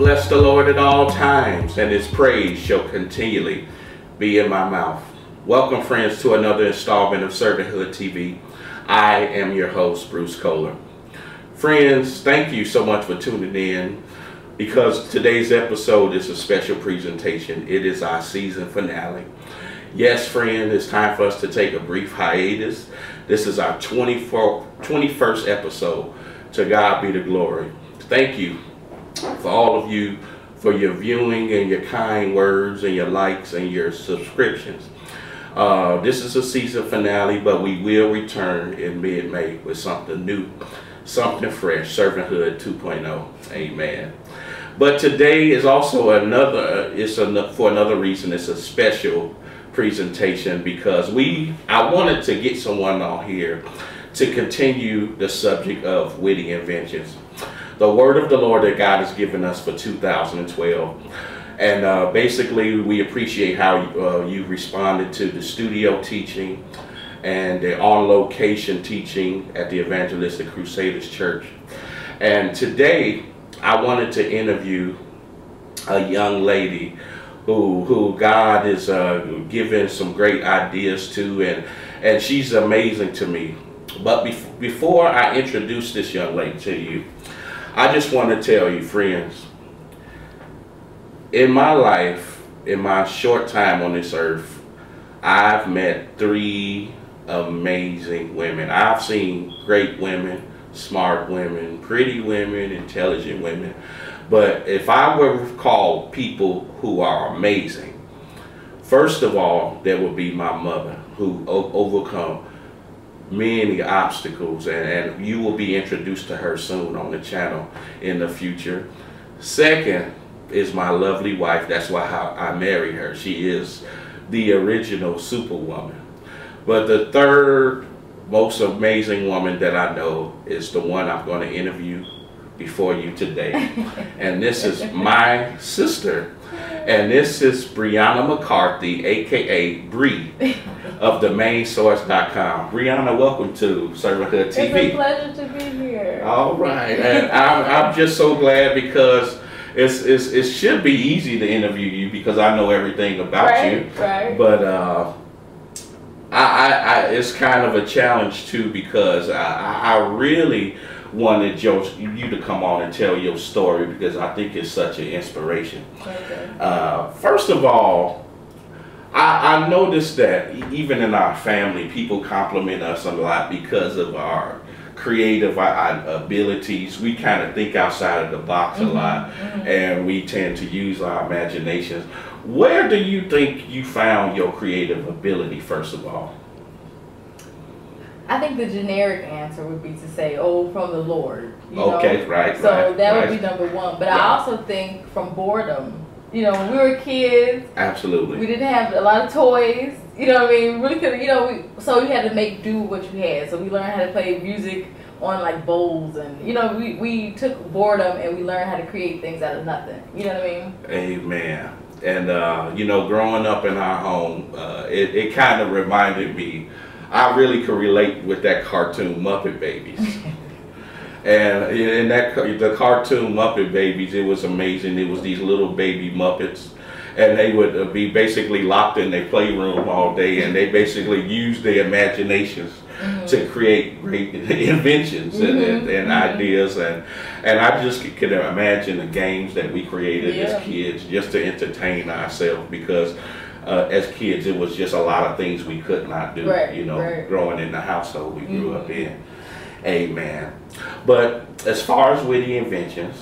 bless the Lord at all times, and his praise shall continually be in my mouth. Welcome, friends, to another installment of Servanthood TV. I am your host, Bruce Kohler. Friends, thank you so much for tuning in, because today's episode is a special presentation. It is our season finale. Yes, friend, it's time for us to take a brief hiatus. This is our 21st episode. To God be the glory. Thank you for all of you for your viewing and your kind words and your likes and your subscriptions. This is a season finale, but we will return in mid-May with something new, something fresh, Servanthood 2.0. Amen. But today is also for another reason. It's a special presentation because I wanted to get someone on here to continue the subject of witty inventions, the word of the Lord that God has given us for 2012. And basically, we appreciate how you responded to the studio teaching and the on-location teaching at the Evangelistic Crusaders Church. And today, I wanted to interview a young lady who God is giving some great ideas to, and she's amazing to me. But before I introduce this young lady to you, I just want to tell you, friends, in my life, in my short time on this earth, I've met 3 amazing women. I've seen great women, smart women, pretty women, intelligent women. But if I were to call people who are amazing, first of all, there would be my mother, who overcome many obstacles, and you will be introduced to her soon on the channel in the future. Second is my lovely wife. That's why I married her. She is the original superwoman. But the third most amazing woman that I know is the one I'm going to interview before you today. And this is my sister, and this is Brianna McCarthy, aka Bree, of themainsource.com. Brianna, welcome to Servanthood TV. It's a pleasure to be here. All right, and I'm just so glad because it should be easy to interview you because I know everything about you. Right. But it's kind of a challenge too, because I really wanted you to come on and tell your story because I think it's such an inspiration. Okay. First of all, I noticed that even in our family, people compliment us a lot because of our creative abilities. We kind of think outside of the box a lot, and we tend to use our imaginations. Where do you think you found your creative ability, first of all? I think the generic answer would be to say, oh, from the Lord. Okay, right. So that would be number one. But I also think from boredom. You know, when we were kids, absolutely, we didn't have a lot of toys. You know what I mean? We really could, so you had to make do what you had. So we learned how to play music on like bowls, and we took boredom and we learned how to create things out of nothing. You know what I mean? Amen. And growing up in our home, it kind of reminded me. I really could relate with that cartoon Muppet Babies. And in the cartoon Muppet Babies, it was amazing. It was these little baby Muppets, and they would be basically locked in their playroom all day, and they basically used their imaginations to create great inventions and ideas. And I just could imagine the games that we created as kids just to entertain ourselves, because as kids, it was just a lot of things we could not do, growing in the household we grew up in. Amen. But as far as witty inventions,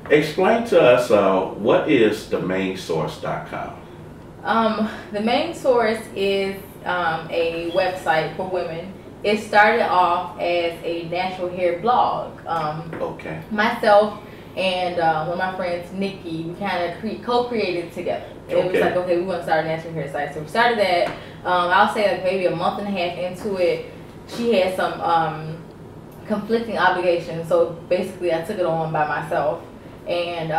explain to us what is themainsource.com? The Main Source is a website for women. It started off as a natural hair blog. Okay. Myself and one of my friends, Nikki, we kind of co-created together. It was like, okay, we want to start a natural hair site. So we started that. I'll say like maybe a month and a half into it, she had some conflicting obligations. So basically I took it on by myself. And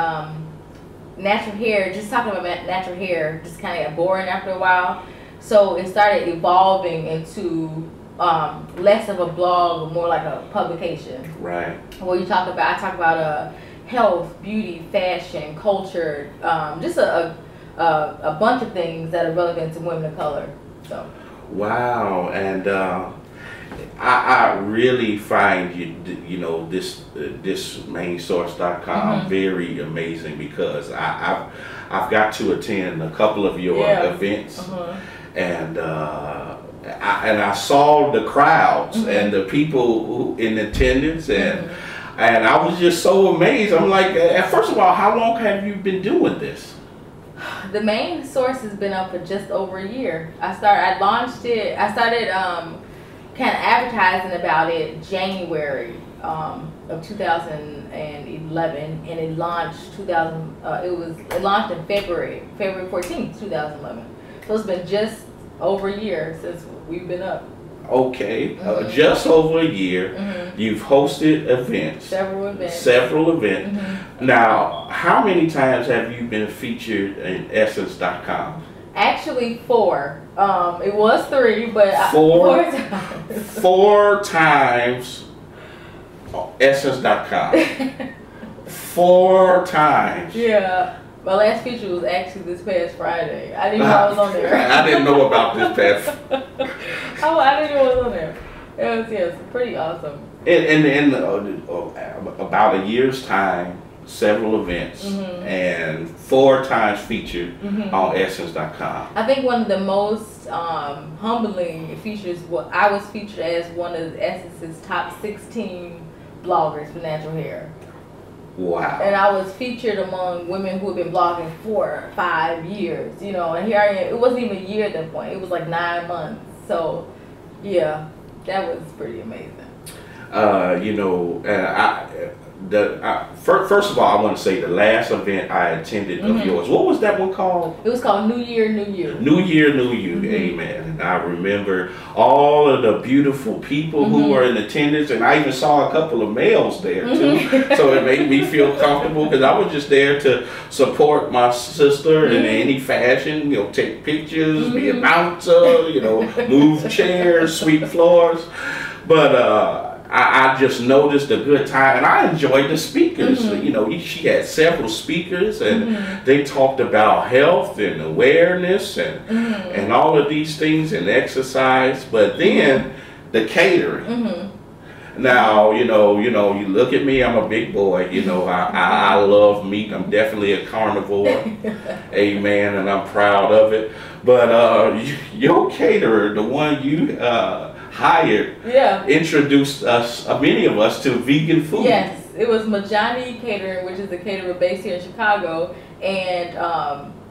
natural hair, just talking about natural hair, just kind of got boring after a while. So it started evolving into less of a blog, more like a publication. Right. Where I talk about health, beauty, fashion, culture, just a bunch of things that are relevant to women of color. So. Wow, and I really find this mainsource.com very amazing, because I've got to attend a couple of your events, and I saw the crowds and the people who in attendance, and I was just so amazed. I'm like, first of all, how long have you been doing this? The main source has been up for just over a year. I started kind of advertising about it January of 2011, and it launched it launched in February 14th, 2011. So it's been just over a year since we've been up. Okay, just over a year. You've hosted events. Several events. Now, how many times have you been featured in Essence.com? Actually, 4. It was 3, but 4 times. 4 times Essence.com. 4 times. Yeah. My last feature was actually this past Friday. I didn't know I was on there. I didn't know about this past. I didn't know I was on there. It was pretty awesome. In about a year's time, several events, and 4 times featured on Essence.com. I think one of the most humbling features, I was featured as one of Essence's top 16 bloggers for natural hair. Wow. And I was featured among women who have been blogging 4 or 5 years, and here I am. It wasn't even a year at that point. It was like 9 months. So, yeah, that was pretty amazing. First of all, I want to say the last event I attended of yours, what was that one called? It was called New Year, New You. New Year, New You, amen. And I remember all of the beautiful people who were in attendance, and I even saw a couple of males there too. So it made me feel comfortable, because I was just there to support my sister in any fashion, take pictures, be a bouncer, move chairs, sweep floors. But I just noticed a good time, and I enjoyed the speakers. She had several speakers, and they talked about health and awareness and all of these things, and exercise. But then the catering. Now, you look at me, I'm a big boy, I love meat. I'm definitely a carnivore. Amen, and I'm proud of it. But your caterer, the one you hired, introduced many of us to vegan food. Yes, it was Majani Catering, which is a caterer based here in Chicago, and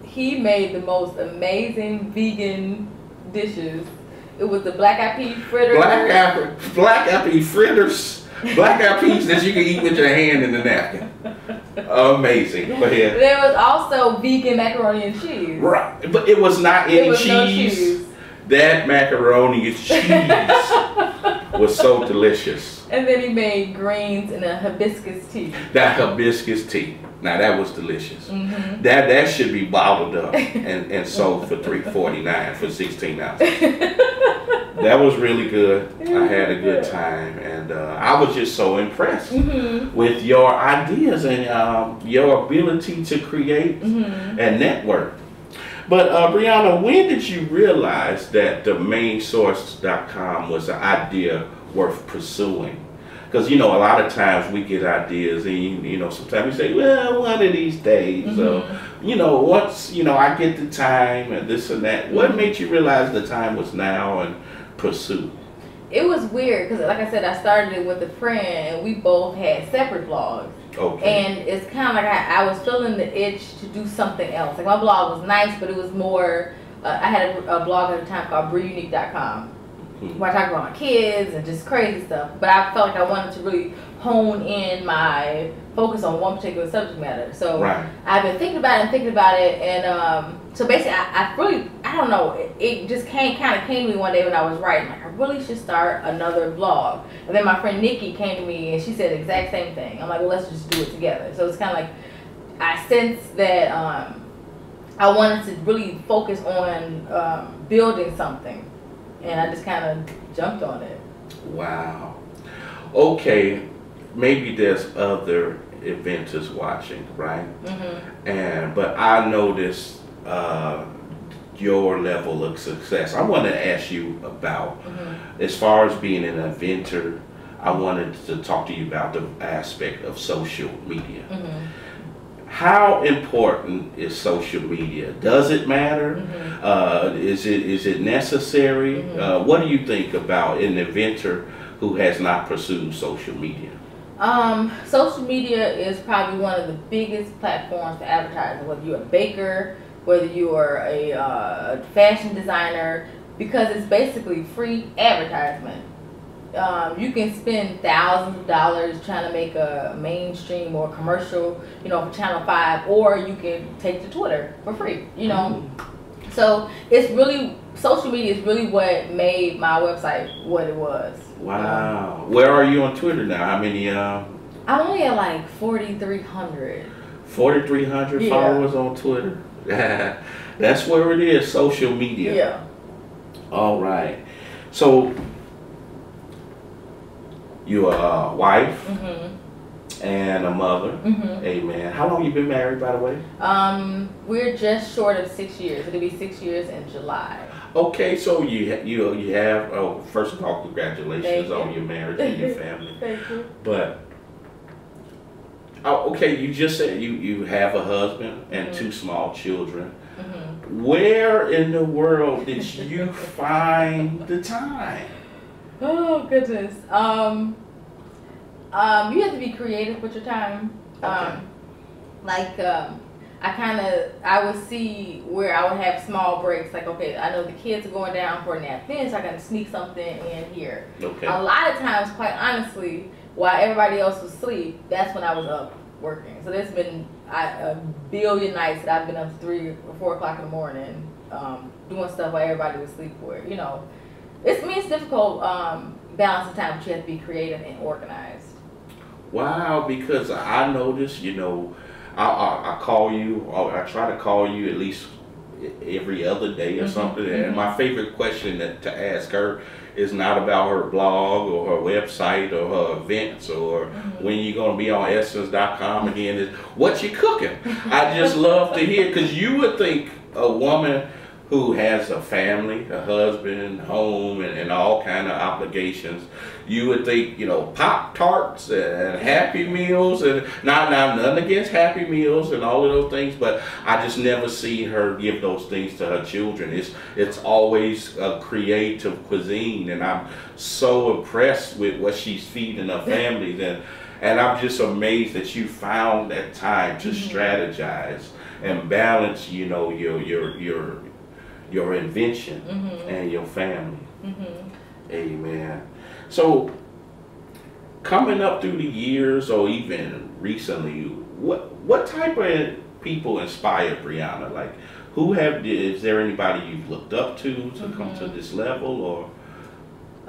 he made the most amazing vegan dishes. It was the black eyed pea fritters. Black eyed pea fritters. Black eyed peas that you can eat with your hand in the napkin. Amazing. Go ahead. There was also vegan macaroni and cheese. Right, but it was not any cheese. No cheese. That macaroni and cheese was so delicious. And then he made greens and a hibiscus tea. That hibiscus tea. Now that was delicious. That should be bottled up and sold for $3.49 for 16 ounces. That was really good. I had a good time, and I was just so impressed with your ideas and your ability to create and network. But Brianna, when did you realize that the mainsource.com was an idea worth pursuing? Because, a lot of times we get ideas and, sometimes we say, well, one of these days, once, I get the time and this and that. What made you realize the time was now and pursue? It was weird because, like I said, I started it with a friend, and we both had separate blogs. Okay. And it's kind of like I was feeling the itch to do something else. Like, my blog was nice, but it was more, I had a blog at the time called BreUnique.com, where I talked about my kids and just crazy stuff. But I felt like I wanted to really hone in my focus on one particular subject matter. So I've been thinking about it, and so basically I don't know, it just kind of came to me one day when I was writing, like, I really should start another blog. And then my friend Nikki came to me and she said the exact same thing. I'm like, well, let's just do it together. So it's kind of like I sensed that I wanted to really focus on building something, and I just kind of jumped on it. Wow. Okay, maybe there's other inventors watching, right? Mm-hmm. But I noticed your level of success. I want to ask you about, as far as being an inventor, I wanted to talk to you about the aspect of social media. How important is social media? Does it matter? Is it necessary? What do you think about an inventor who has not pursued social media? Social media is probably one of the biggest platforms for advertising, whether you're a baker, whether you are a fashion designer, because it's basically free advertisement. You can spend thousands of dollars trying to make a mainstream or commercial, for Channel 5, or you can take to Twitter for free, So it's really, social media is really what made my website what it was. Wow. Where are you on Twitter now? How many? I'm only at like 4,300. 4,300 followers on Twitter. That's where it is, social media. Yeah. All right. So you're a wife and a mother. Amen. How long you been married, by the way? We're just short of 6 years. It'll be 6 years in July. Okay, so you have. Oh, first of all, congratulations on your marriage and your family. Thank you. But okay, you just said you have a husband and 2 small children. Where in the world did you find the time? Oh goodness. You have to be creative with your time. Okay. I would see where I would have small breaks. Like, okay, I know the kids are going down for a nap, then so I gotta sneak something in here. Okay. A lot of times, quite honestly, while everybody else was asleep, that's when I was up working. So there's been a billion nights that I've been up to 3 or 4 o'clock in the morning, doing stuff while everybody was asleep for it. It's difficult balancing time, but you have to be creative and organized. Wow, because I noticed, I call you, or I try to call you at least every other day or something. And my favorite question to ask her is not about her blog or her website or her events or when you're going to be on Essence.com again. Is what you cooking? I just love to hear, because you would think a woman who has a family, a husband, home, and all kind of obligations, you would think, Pop-Tarts and Happy Meals, and nothing against Happy Meals and all of those things, but I just never see her give those things to her children. It's always a creative cuisine, and I'm so impressed with what she's feeding her families, and I'm just amazed that you found that time to strategize and balance, your invention and your family. Amen. So coming up through the years, or even recently, what type of people inspired Brianna? Like, is there anybody you've looked up to come to this level, or?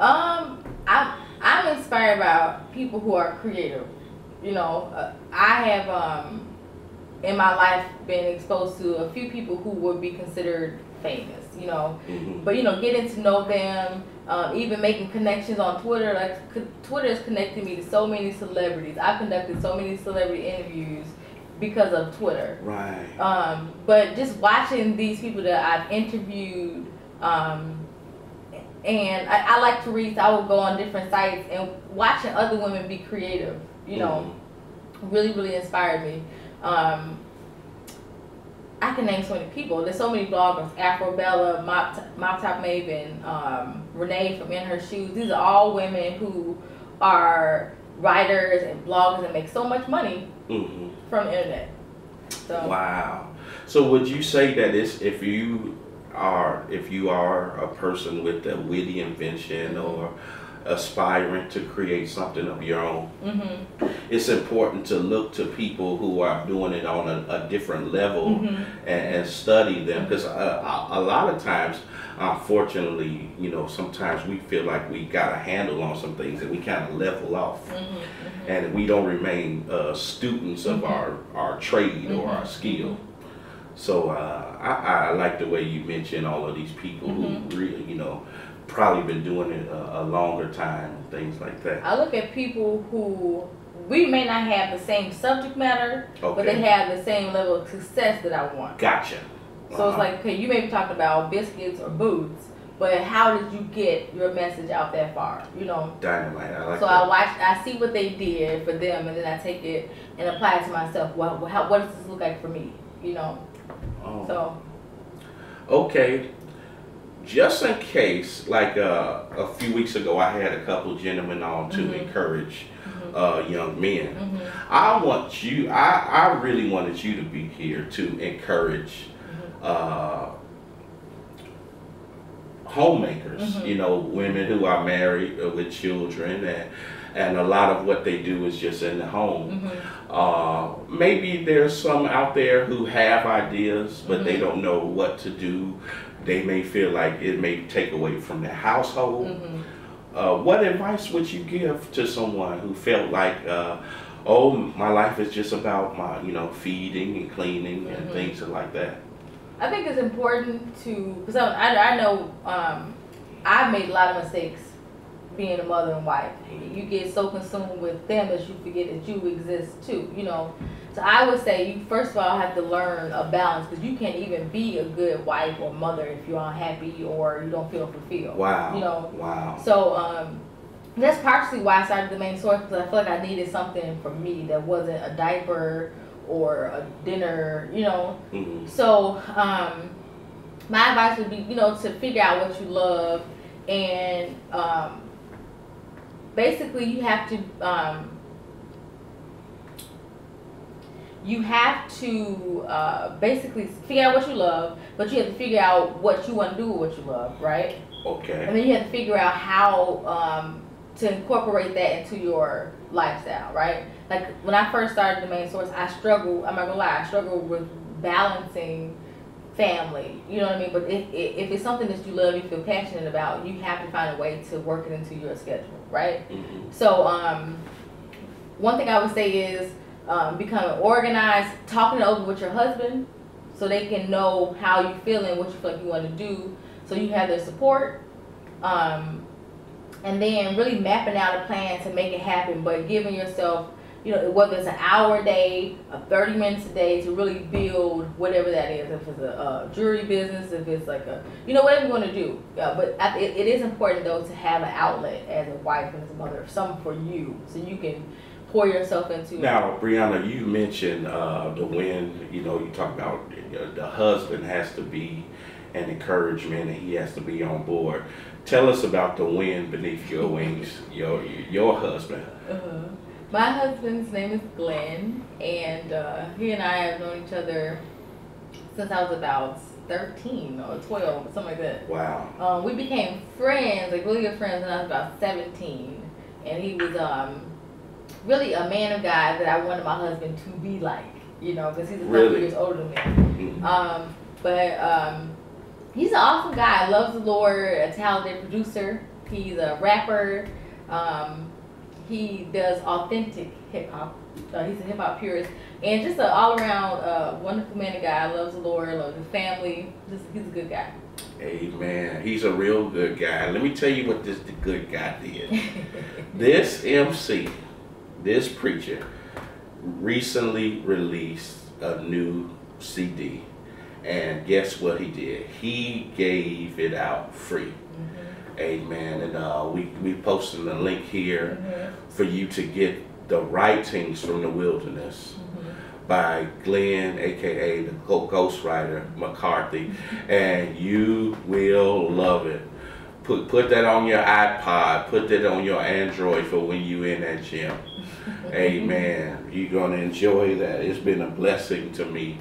I'm inspired by people who are creative. I have in my life been exposed to a few people who would be considered famous, but getting to know them, even making connections on Twitter. Like, Twitter has connected me to so many celebrities. I've conducted so many celebrity interviews because of Twitter. Right. But just watching these people that I've interviewed, and I like to read, so I would go on different sites and watching other women be creative, really, really inspired me. I can name so many people. There's so many bloggers: Afrobella, Mop Top Maven, Renee from In Her Shoes. These are all women who are writers and bloggers and make so much money from the internet. So. Wow. So would you say that if you are a person with a witty invention or aspiring to create something of your own, it's important to look to people who are doing it on a different level and study them, because a lot of times, unfortunately, sometimes we feel like we got a handle on some things and we kind of level off, and we don't remain students of our trade or our skill. So I like the way you mentioned all of these people who really, probably been doing it a longer time, things like that. I look at people who we may not have the same subject matter, but they have the same level of success that I want. Gotcha. So it's like, okay, you may be talking about biscuits or boots, but how did you get your message out that far? You know. Dynamite. I like so that. I see what they did for them, and then I take it and apply it to myself. Well, what does this look like for me? You know. Oh. So. Okay. Just in case, like a few weeks ago, I had a couple of gentlemen on to encourage young men. I want you. I really wanted you to be here to encourage homemakers. You know, women who are married with children, and a lot of what they do is just in the home. Maybe there's some out there who have ideas, but they don't know what to do. They may feel like it may take away from their household. What advice would you give to someone who felt like, oh, my life is just about my, feeding and cleaning and things like that? I think it's important to, because I know I've made a lot of mistakes being a mother and wife. You get so consumed with them that you forget that you exist too, So I would say you first of all have to learn a balance, because you can't even be a good wife or mother if you're unhappy or you don't feel fulfilled. Wow. Wow. So that's partially why I started the main source, because I feel like I needed something for me that wasn't a diaper or a dinner, So my advice would be, to figure out what you love, and basically you have to basically figure out what you love, but you have to figure out what you want to do with what you love, right? Okay. And then you have to figure out how to incorporate that into your lifestyle, right? Like when I first started the main source, I struggled, I'm not gonna lie, I struggled with balancing family, you know what I mean? But if it's something that you love, you feel passionate about, you have to find a way to work it into your schedule, right? So one thing I would say is becoming organized, talking it over with your husband so they can know how you feel and what you feel like you want to do, so you have their support. And then really mapping out a plan to make it happen, but giving yourself, whether it's an hour a day, 30 minutes a day, to really build whatever that is. If it's a jewelry business, if it's like whatever you want to do. But it is important though to have an outlet as a wife and as a mother, something for you, so you can pour yourself into. Now, Brianna, you mentioned the when, you talk about the husband has to be an encouragement and he has to be on board. Tell us about the wind beneath your wings, your husband. My husband's name is Glenn, and he and I have known each other since I was about 13 or 12, something like that. Wow. We became friends, like really good friends, when I was about 17, and he was really a man of God that I wanted my husband to be like, because he's a couple years older than me. But he's an awesome guy, loves the Lord, a talented producer. He's a rapper. He does authentic hip hop. He's a hip hop purist, and just an all around wonderful man of God. Loves the Lord, loves his family. He's a good guy. Amen. He's a real good guy. Let me tell you what the good guy did. This MC, this preacher, recently released a new CD. And guess what he did? He gave it out free. Amen. And we posted a link here for you to get The Writings from the Wilderness by Glenn, aka the ghostwriter McCarthy, and you will love it. Put that on your iPod, put that on your Android for when you in that gym. Amen. You're gonna enjoy that. It's been a blessing to me.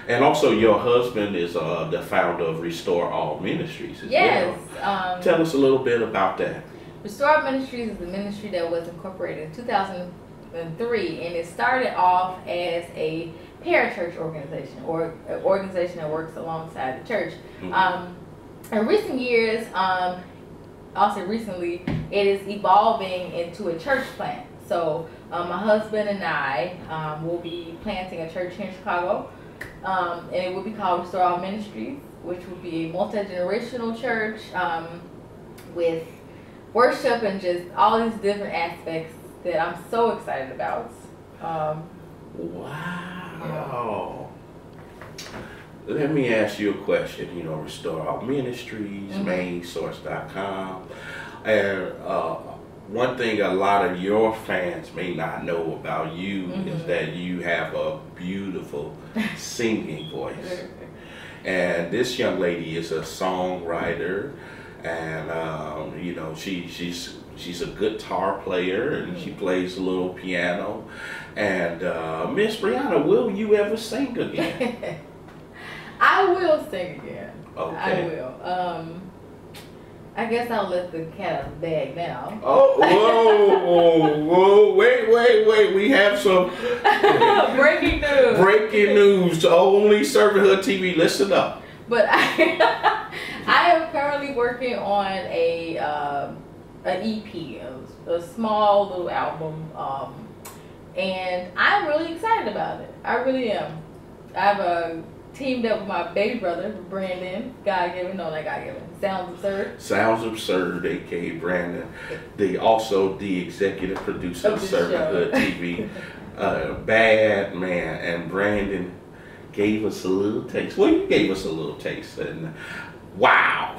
And also, your husband is the founder of Restore All Ministries as well. Tell us a little bit about that. Restore All Ministries is a ministry that was incorporated in 2003, and it started off as a parachurch organization, or an organization that works alongside the church. In recent years, also recently, it is evolving into a church plant. So my husband and I will be planting a church here in Chicago. And it will be called Restore All Ministries, which will be a multi-generational church with worship and just all these different aspects that I'm so excited about. Wow. Let me ask you a question. Restore All Ministries, mainsource.com. And one thing a lot of your fans may not know about you is that you have a beautiful singing voice. And this young lady is a songwriter, and she's a guitar player, and she plays a little piano. And Miss Brianna, will you ever sing again? I will sing again. Okay. I will. I guess I'll let the cat out of the bag now. Oh, whoa, wait. We have some breaking news. Breaking news. Only Servanthood TV. Listen up. But I am currently working on an EP, a small little album, and I'm really excited about it. I really am. I've teamed up with my baby brother, Brandon. Sounds Absurd. Sounds Absurd, aka Brandon. Also the executive producer of Servanthood TV. Bad man. And Brandon gave us a little taste. Well, you gave us a little taste. And wow.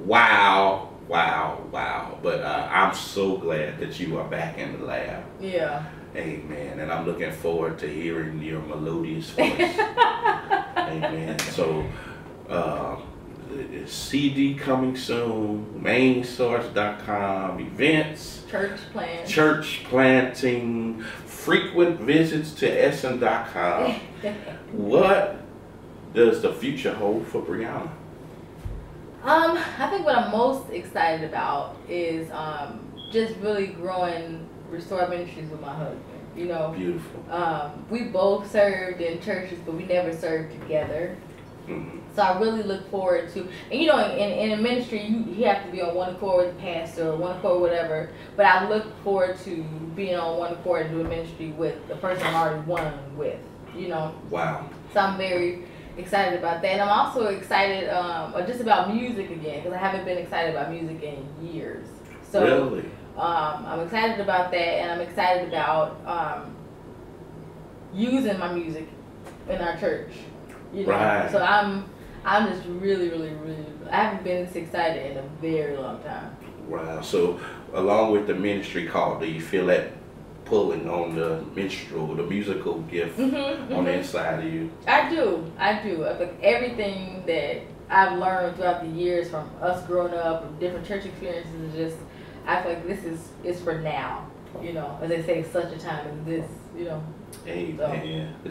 Wow. But I'm so glad that you are back in the lab. Yeah. Amen. And I'm looking forward to hearing your melodious voice. Amen. So, CD coming soon, mainsource.com, events, church planting, frequent visits to Essen.com. What does the future hold for Brianna? I think what I'm most excited about is just really growing Restore Ministries with my husband. Beautiful. We both served in churches, but we never served together. So I really look forward to, and in a ministry, you have to be on one accord with the pastor or one accord whatever. But I look forward to being on one accord and doing ministry with the person I'm already one with. Wow. So I'm very excited about that, and I'm also excited just about music again, because I haven't been excited about music in years. So really? I'm excited about that, and I'm excited about using my music in our church. Right. So I'm just really, I haven't been this excited in a very long time. Wow. So along with the ministry call, do you feel that pulling on the minstrel, the musical gift on the inside of you? I do. I think everything that I've learned throughout the years from us growing up and different church experiences is just, I feel like this is for now. As they say, such a time as this. Amen. So.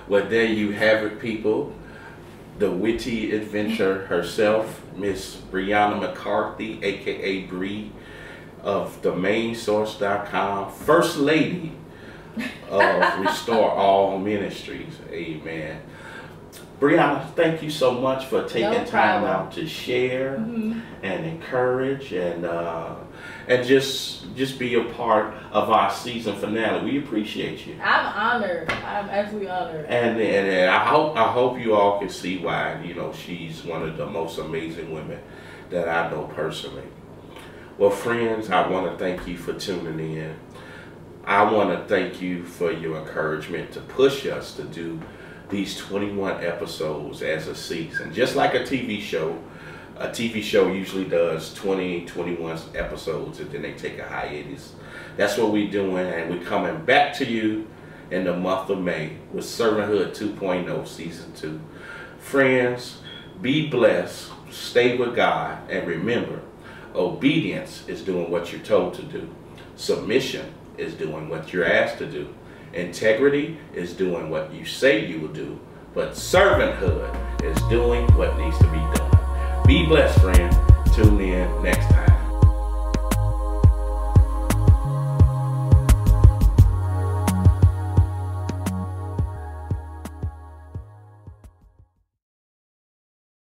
Well, there you have it, people. The witty inventor herself, Miss Brianna McCarthy, aka Bree, of the mainsource.com, First Lady of Restore All Ministries. Amen. Brianna, thank you so much for taking time out to share and encourage and just be a part of our season finale. We appreciate you. I'm honored. I'm absolutely honored. And I hope you all can see why she's one of the most amazing women that I know personally. Well, friends, I want to thank you for tuning in. I want to thank you for your encouragement to push us to do these 21 episodes as a season. Just like a TV show usually does 20, 21 episodes and then they take a hiatus. That's what we're doing, and we're coming back to you in the month of May with Servanthood 2.0 Season 2. Friends, be blessed, stay with God, and remember, obedience is doing what you're told to do. Submission is doing what you're asked to do. Integrity is doing what you say you will do. But servanthood is doing what needs to be done. Be blessed, friend. Tune in next time.